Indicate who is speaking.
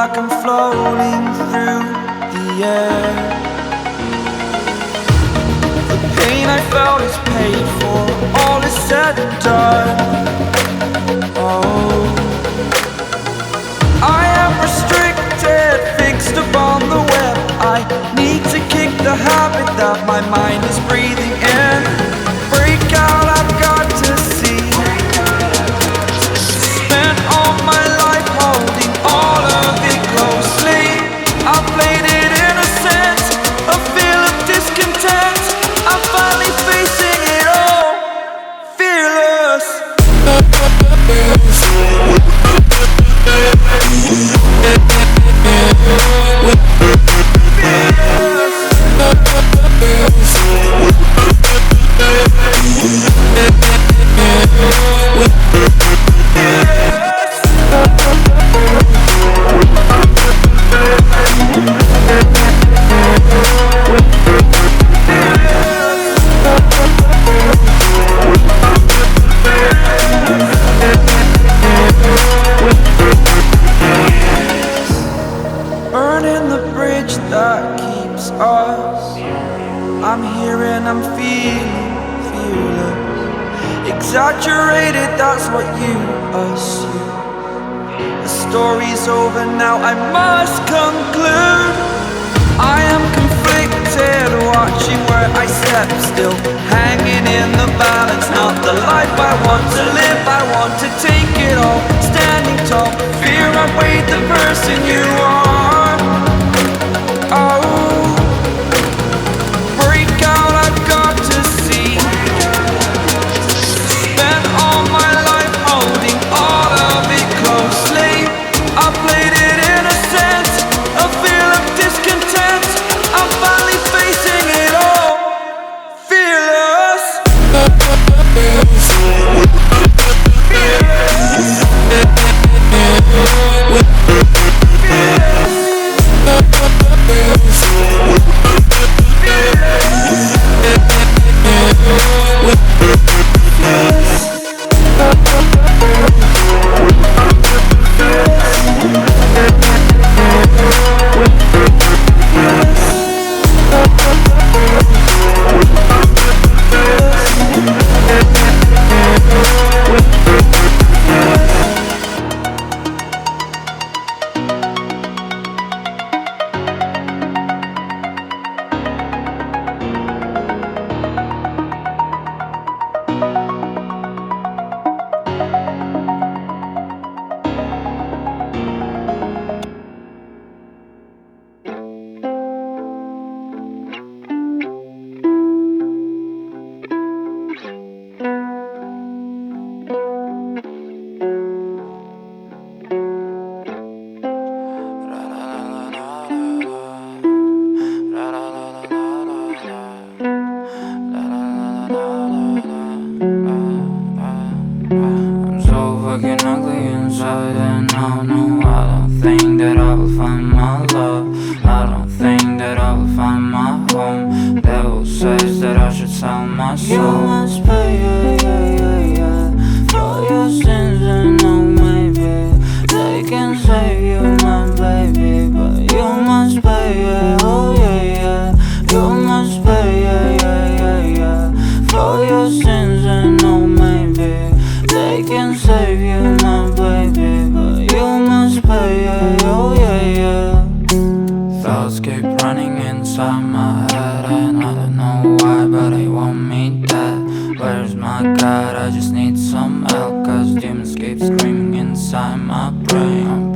Speaker 1: like I'm floating through the air. The pain I felt is paid for, all is said and done. Oh, I am restricted, fixed upon the web. I need to kick the habit that my mind is breathing in. Break out, I've got to see. Spent all my life holding all of it closely. I played it innocent, a feel of discontent. I'm finally facing it all, fearless. Burning the bridge that keeps us. I'm here and I'm feeling fearless. Exaggerated, that's what you assume. The story's over now, I must conclude. I am conflicted, watching where I step still, hanging in the balance. Not the life I want to live, I want to take it all. Standing tall, fear outweighed the person you are. Oh, break out, I've got to see. Spent all my life holding all of it closely. I played it innocent, a feel of discontent. I'm finally facing it all, fearless.
Speaker 2: I'm so fucking ugly inside, and I don't think that I will find my love. I don't think that I will find my home. Devil says that I should sell my soul. You must pay, for your sins, and no, maybe they can save you, my baby, but you must pay, oh yeah. You must pay, for your sins, and no, maybe they can save you, my baby, but you must pay, oh yeah. Thoughts keep running inside my head, and I don't know why, but they want me dead. Where's my God? I just need some help, cause demons keep screaming inside my brain.